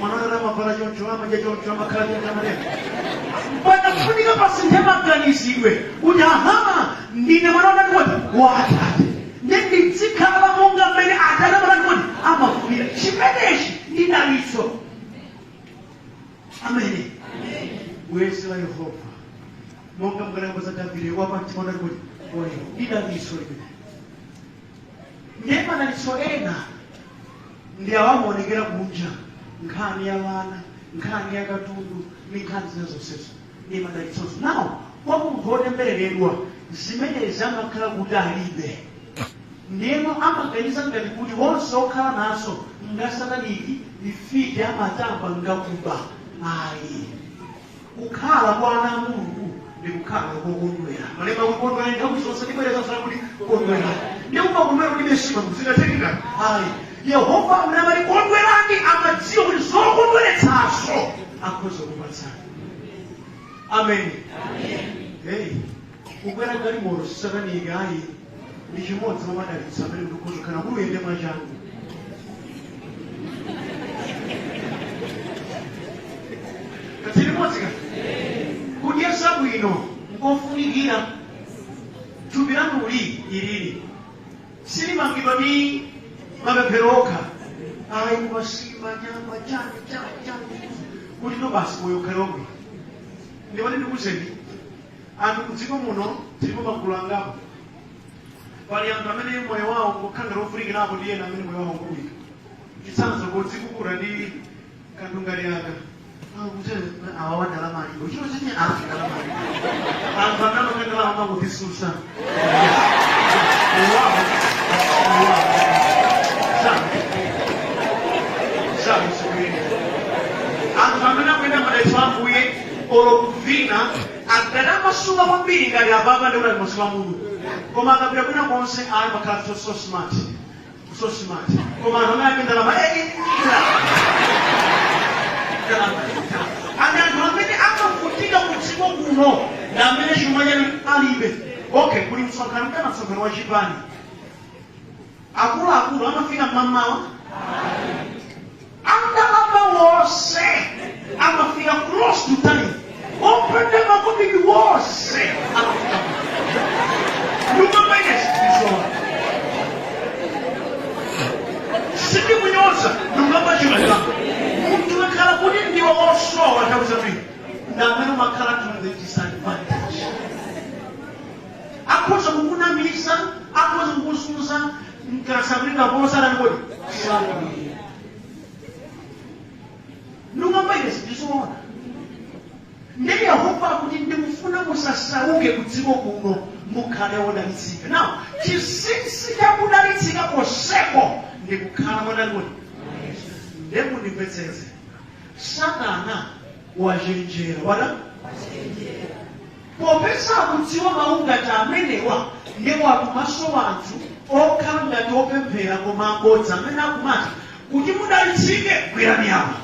Mwana wa Atate amavala choncho amaja choncho amakhala choncho amaleka. Panafunika pasinthe maganizidwe kuti ndine mwana wa Atate. Ndizikhala monga mmene Atate amafunira. Chimenechi ndi dalitso. Amen. Bwezi la Yehova monga mkanambaza Davide wapati mwana kuti ndi dalitso limene. Ndiye madalitso ena ndi awamuonekera kunja, nkhani ya vana, nkhani ya katundu ndi nkhani zina zonsezo ndi madalitsozo. Nawo kwa munthu wotembereredwa zimene zamakhala kuti alibe ndiyeno amaganiza ngati kuti wonse okhala naso nga Sataniki ifike amatamba ngakuba. Ayi, kukhala kwa ana Mulungu ndi kukhala kokondwera. Malemba kukondwera ndakusonsa ndibwereza kuti kukondwera ndikuba kondwera kuti besima muzinatekeka. Ayi, Yehova mnabali kondwerani amadziwa kuti zokondweretsaso akhoza kupatsana. Amen. Hey, kukwera galimoto Sataniki ayi ndi chimodzi mwa madalitso amene ndikhoza kana kuyende mwachangu. Katili modzika kudya zabwino nkofunikira thupi lanuli ilili silimangidwa ndi mapemphero okha. Ayi kumasima nyama chani kuti no basi moyo ukhale wabwino. Ndimati ndikuzeni anthu kudziko muno tilipo magulu angapo. Pali anthu amene moyo wawo kukhanga lofunikirapo ndi ena amene moyo wawo ukubwika. Chitsanzo kodzikukura ndi kandungale aka awa ndalama alipo chino chenye afi ndalama alipo anthu amene akangala amangotisusa anthu amene akuyenda madalitso ambuye olo kuvina akanamasuka kwambiri ngati apapa ndi kuti masuka Mulungu koma akapita kwina konse ali makhala so smart koma anthu amene akuyenda ndalama anthu amene akavutika kudziko kuno na amene chuma chanu alibe. Okay, kuli msonkhano kana msonkhano wa chipani akuluakulu amafika mmamawa andalama wonse amafika close to time opende makobidi wonse amafika lumamainesiisoa sindi kunyoza lumamachimazaa muntu akhala kuti ndiwo osowa nthawi zambiri ndamene umakhala to the disadvantage. Akhoza kukunamisa, akhoza kukususa nkasakulika posala ndikodi lumamainesi ndisoona ndi Yehova kuti ndikufuna musasauke kudziko kuno mukhale wodalitsika. Now chinsinsi cha kudalitsika koseko ndikukhala wodalitsika. Ndemu ndimvetsetse Satana wachenjera wala popeza akudziwa mawu ngati amenewa ndiwo akumaso wanthu okhala ngati opemphera koma abodza amene akumati kuti mudalitsike gwirani apa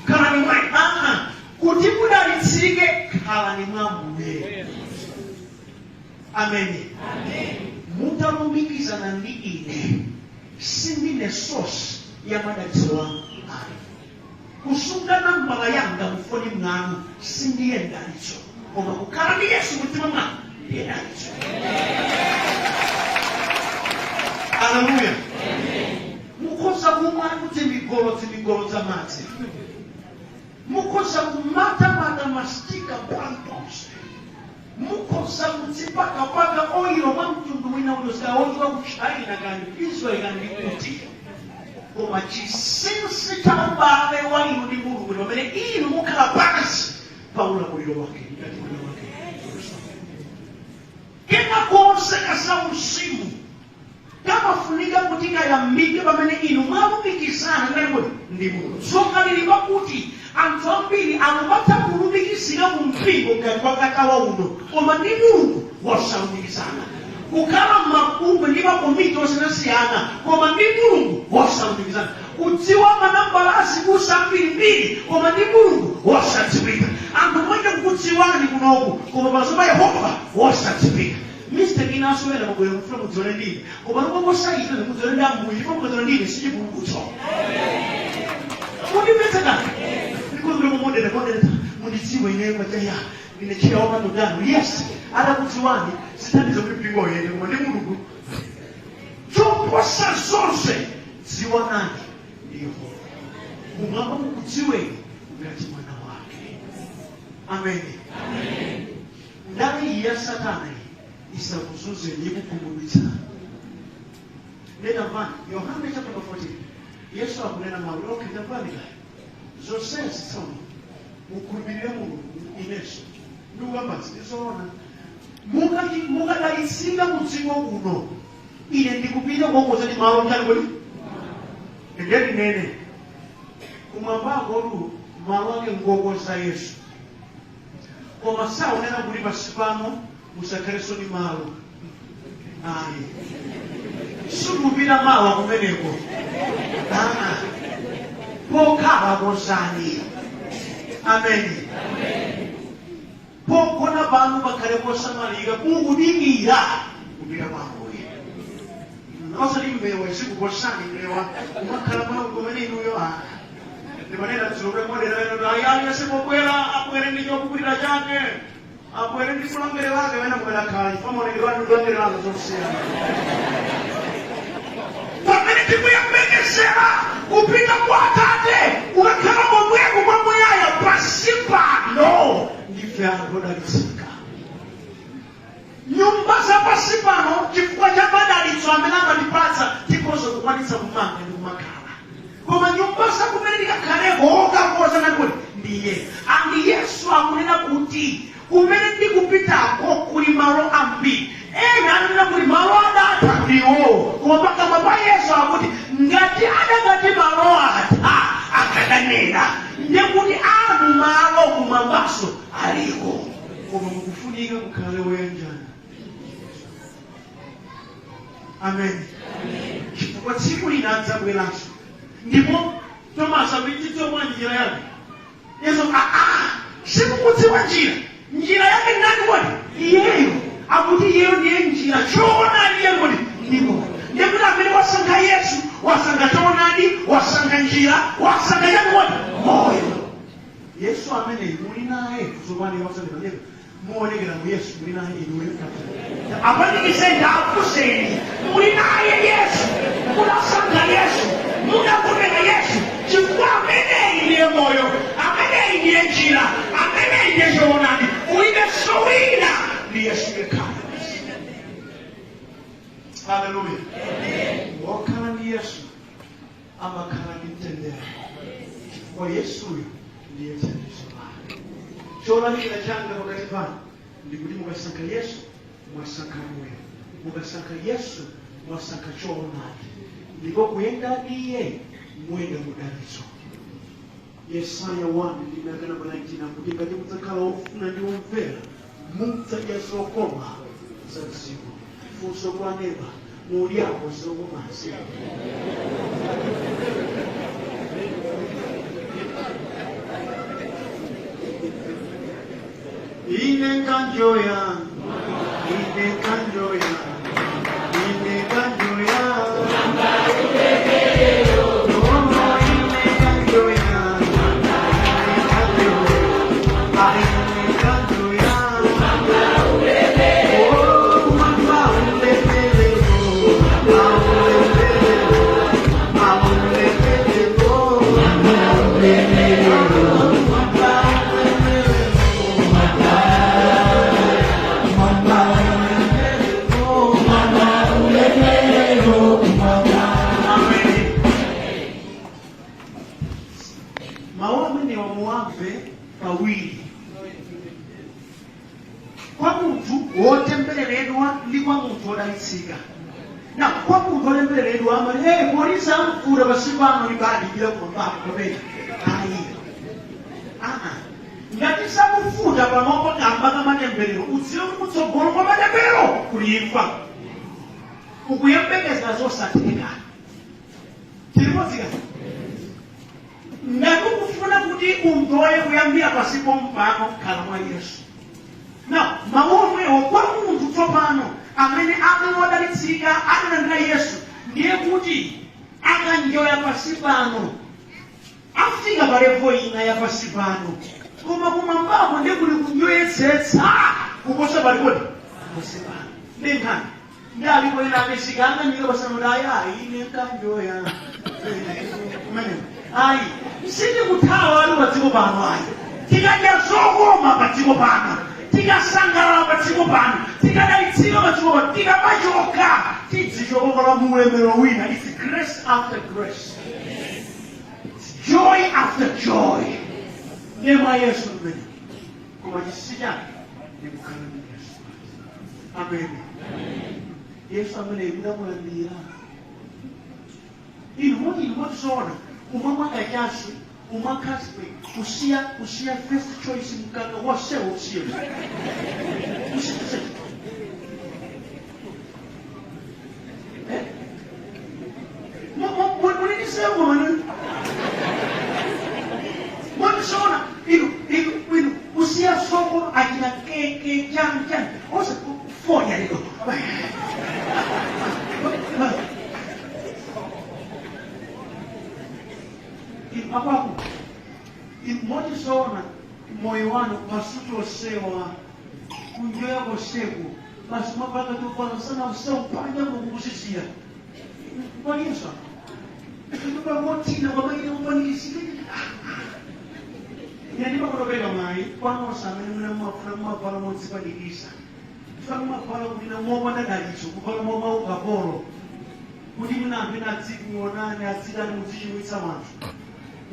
khalani mwa kuti mudalitsike khalani mwa Ambuye. Amen. Mutalumikizana ndi ine sindine source ya madalitso wangu. Kusunga nambala yanga mufoni mwanu sindiye ndalitso koma kukhala ndi Yesu mutima mwanu ndiye ndalitso. Haleluya. Mukhoza kumwa kuti migolo za madzi mukhoza kumatamata mastika plantos mukhoza kudzipakapaka oyilo mwa mtundu wina uliosika oyiwa kuchina kandi Israeli kandi kuti koma chinsinsi cha ubale wa inu ndi Mulungu pamene inu mukhala pansi pa ulamuliro wake ngati mwana wake. Kena konse kasausimu kamafunika kuti kayambike pamene inu mwalumikizana ngati ndi Mulungu. Zokalilipa kuti anthu ambiri amapata kulumikizika ku mpingo ngati kwakatawa uno koma ndi Mulungu wosalumikizana. Kukhala mabungwe ndi makomiti osiyanasiyana koma ndi Mulungu wosalumikizana. Kudziwa manambala azibusa mbirimbiri koma ndi Mulungu wosadziwika. Anthu mwende kukudziwani kunoku koma pamaso pa Yehova wosadziwika. Mr. Kinaswera mabwera kufuna mudzione ndine koma nokosaita mudzione ndi Ambuye ndipo mudzione ndine sichipulumutso. Mundimvetseka ndikuti mumondera mundidziwe ineyo pachaya ndine chira wa matodano. Yes, atakudziwani zithandiza kuti mpingo uyende koma ndi Mulungu choposa zonse dziwanani ndi Yehova kumwamba kukudziweni ngati mwana wake. Amen. Ndani ya Satana isakuzuzeni ikukhumudwitsani. Nena mvani Yohane chapter 14 Yesu akunena mawu okita mvani kaya zonsezi tsono mukhulupirire Mulungu ineso ndiwambazi ndizoona mukadalitsika mudziko kuno ine ndikupita kuongoza ndi malo mtali kodi ndiyeni nene kumwambako lu malo ake ngokoza Yesu koma saonera kuti pasi pano musakhalenso ndi malo ayi sikupita mawa kumeneko pokhala kozani ameni pokona pano pakhale posamalika kukudikira kupita kwakoye osati mbewa isikukosani mbewa umakhala mawu kumene inuyo ndimanena zilolemoderaayani asipobwera abwere ndi chokupitira chake abwere ndi kulangere wake wena kubwera khali pamaonekerwani kulangere wake zosiyana pamene tikuyembekezera kupita kwa Atate ukakhala momweko mwa muyaya pasi pano ndife anthu odalitsika nyumba za pasi pano chifukwa cha madalitso amene amatipatsa tikhoza kukwanitsa kumanga ndi kumakhala koma nyumba zakumene tikakhaleko okakoza nakuti ndiye andi Yesu akunena kuti kumene ndikupitako kuli malo ambiri ena anena kuti malo adatha ndiwo koma pakamwa pa Yesu akuti ngati adakati malo atha akadanena ndekuti anu malo kumwambaso aliko koma mukufunika kukhale woyanjana amen chifukwa tsiku lina adzabweranso ndipo Tomasi amitidziwa mwa njira yake Yesu simukudziwa njira yake ndani kodi iyeyo akuti iyeyo ndiye njira choonadi yengoti ndiko ndikuti amene wasankha Yesu wasankha choonadi wasankha njira wasankha yangoti moyo Yesu amene muli naye kuzopani wasankha muonekera mu Yesu muli naye inuyo apanikisenda akuseni muli naye Yesu munasankha Yesu munakoneka Yesu chifukwa amene ndiye moyo amene ndiye njira amene ndiye choonadi ulibe sowina ndi Yesu yekha. Hallelujah. Wakhala ndi Yesu amakhala ndi mtendere chifukwa Yesuyo ndiye thandizo lake. Cholankhula changa pakati pano ndikuti mukasankha Yesu mwasankha moyo, mukasankha Yesu mwasankha choonadi, ndipo kuyenda ndi iye muyenda mudalitso. Yesaya 1 ndimaka namba 19 akuti ngati mudzakhala ofuna ndi omvera mudzadya zokoma za dziko. Funso kwa neba mudyako zokomazi. Ine kanjoya na kwa kugolemberedwa amali polisa mfura basibano libadi bila kwamba kwabeni ngati sakufuta panopo kamba kamatembelero udziwe kutsogolo kwa matembelero kulimfa ukuyembekeza zosatheka tilipodzika ngati ukufuna kuti undoye kuyambira pasipo mpano khala mwa Yesu na maomwewo kwa munthu tsopano amene akanodalitsika akanandira Yesu ndiye kuti akanjoya pasi pano afika pa levo ina ya pasi pano koma kumwambako ndiye kuli kunjoyetsetsa kuposa palikodi pasi pano ndinkhani ndi alipo ina amesika anganyika pasanodaya ine kanjoya kumene ayi siti kuthawa ali pa dziko pano ayi tikadya zokoma pa dziko pano tikasangalala pa dziko pano tikadalitsika pa dziko pano tikamachoka tidzichokokola mu ulemerero wina. It's grace after grace, it's joy after joy. Ndiye mwa Yesu mmene koma chisisi chake ndi kukhala ndi Yesu. Amen. Yesu amene kudamulandira. Inu moti zona umamwa kachasi umakaspe kusia first choice mkaka wase usia. Mwenye sema manu. Mwenye zona inu usia soko akina keke jam. Osa fonya liko. Apapo imoti zona moyo wanu masuti osewa kunjoya koseku basi mapaka tukwana sana usewa panja kukusisia kwa Yesu tukupa motina kwa maile upanisi nyandima kutopeka mai kwano wasamene muna mapala mozipa dikisa tufaka mapala kudina mwa ndagalicho kupala mwa ukapolo kuti muna ambina atikuonane atsidani muzichiwitsa wanthu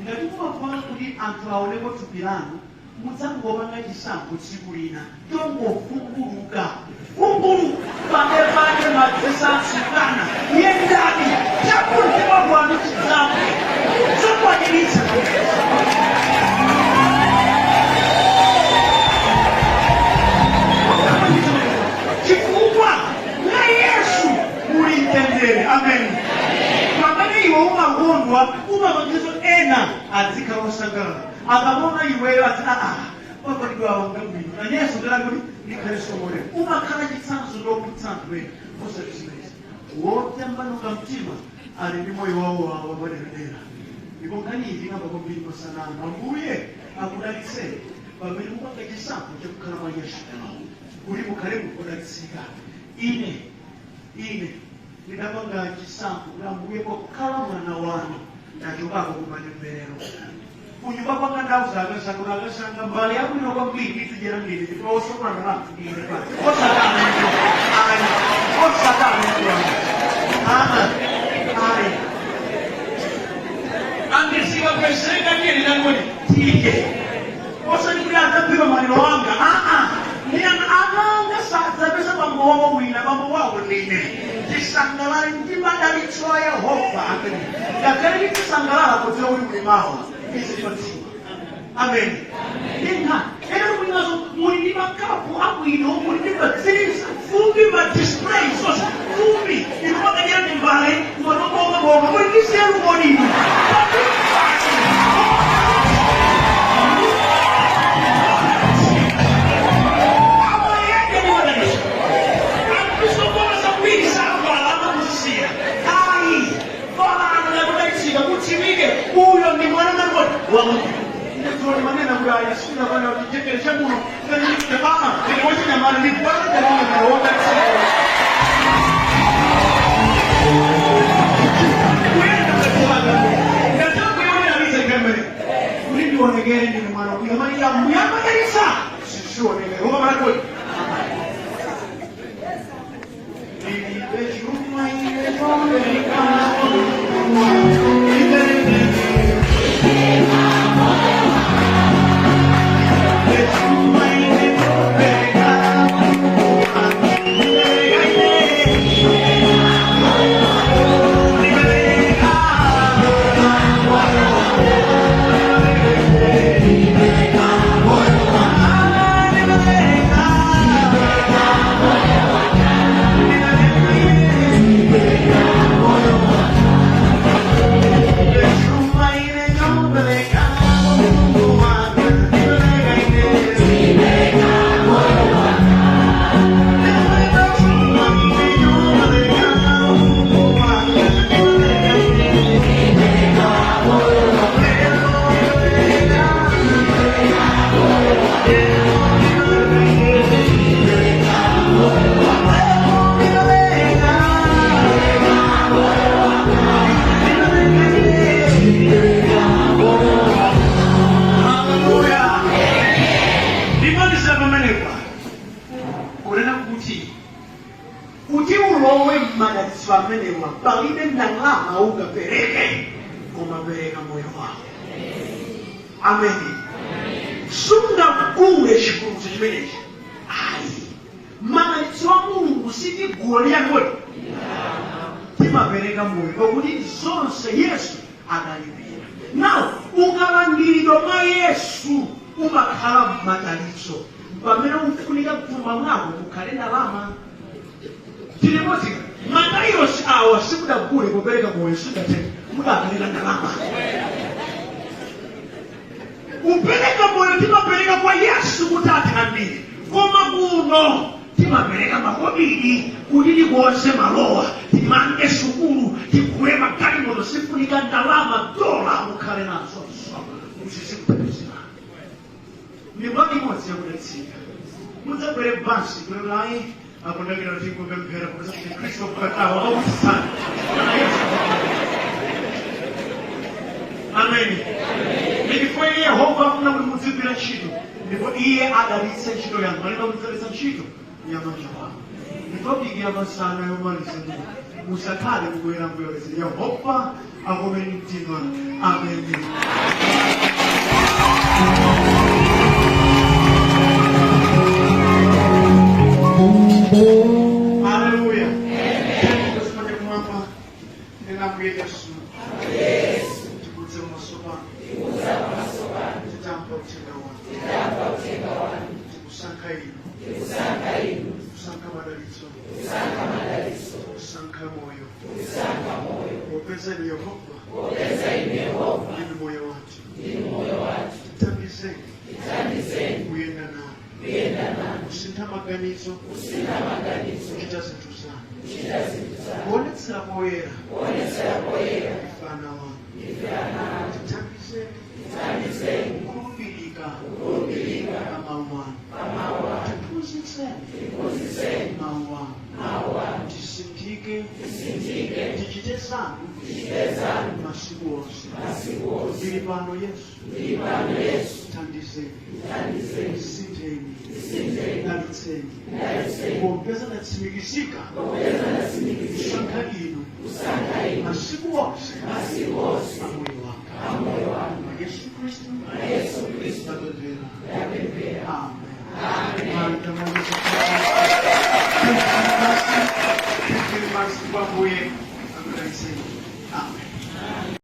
ngati mumafuna kuti anthu aoneko thupi lanu mudzangopanga chisankho tsiku lina tongofumbuluka pake madzisansukana yendani chakumtima kwanu chidzamwe zokwaniritsa chifukwa na Yesu muli mtendere. Amen. Pamene iwe umagondwa umapangizo ena adzikhala osangala akamona iweyo adzina papadidwa wanga bwino na Yesu ndalakoti ndikhale somolero umakhala chitsanzo ndokutsa anthu ena osatisimeza wotembanuka mtima ali ndi moyo wawo wapaderadera. Ndipo nkhani iyi ngamba kwambiri masanano Ambuye akudalitseni pamene mupanga chisankho chakukhala mwa Yesu kuti mukhale mukudalitsika. Ine ndinapanga chisankho kuti Ambuye pokhala mwana wanu nachokako kumatemberero kunyumba kwanga ndauza akasanga mbali yabwino kwambiri nditujera mbiri ndipo osokonana ndine pale angesiwa kweseka ndiye ndinangoni tike osandikuti adzaphiwa maliro wanga ananga sadzapesa bambo wako wina bambo wako ndine tisangalale ndi madalitso a Yehova. Ngakhale tisangalala kuti uli mlimawo izipatiwa. Amen. Inga ena kunazo muli ndi makapu abwino muli ndi madziza fumbi madisplay zonse fumbi imakanyira ndi mbale mwanobonga muli ndi seru monini uyo ndi mwana mangoni wamu nditoni manena kudaya sina bana kujekera chamuno kandi ndikama ndinochi nyamana ndipata ndinoona naona kwenda kutoka ndataka kuona aliza kamera ulindi onegere ndi mwana kuya mali ya muyama kanisa sisho nene roba mara koi ndi bechuma ile bonde kana palibe ndalama ukapereke umapereka moyo wako. Amen. Sunga kule chikuruzo chimenechi. Ai. Madalitso wa Mulungu siti goli yako timapereka moyo pakuti zonse Yesu analipira. Now ukalandiridwa mwa Yesu umakhala m'madalitso pamene ufunika mthumba mwako kukhale ndalama. Tilimoti matairos awa sikudagule kupereka moyo sidatenge mudapereka ndalama. Upereka moyo timapereka kwa Yesu kuti athandire. Koma kuno timapereka makobiri kuti tikonze malowa timange sukulu tikule magalimoto sifunika ndalama dola mukhale nazo musizikupezera. Mibaki imodzi yakudetsika mudzabwere basi kulelayi akundakira kuti kupemphera kuti Kristo kukatawa akusana. Amen. Ndipo iye Yehova afuna kuti mudzigwira ntchito ndipo iye adalitse ntchito yanu maleka mudzalitsa ntchito yamanja wanu. Nditopiki yamasana yomaliza musakhale kubwera mbuyolezi Yehova akomeni mtima. Amen. Haleluya. Tusimame kumwamba ninamu Yesu. Tikuze masoba. Titampa utenga wanu. Tikusanka inu. Tikusanka madalitso. Tikusanka moyo. Wopeza ni Yehova. Ndimi moyo watu. Titambizeni. Kuyenda nawo. Kusintha maganizo. Kuchita zinthu zanu. Kuonetsera poyera. Mfana wanu. Titambizeni. Kukhulupirika. Amawu anu. Tiphunzitseni. Mawu anu. Tisindike. Tichite zanu. Masiku onse. Ndili pano Yesu. Thandizeni. Sindeni. Dalitseni. Kumpeza natsimikizika. Kusankha inu. Masiku onse.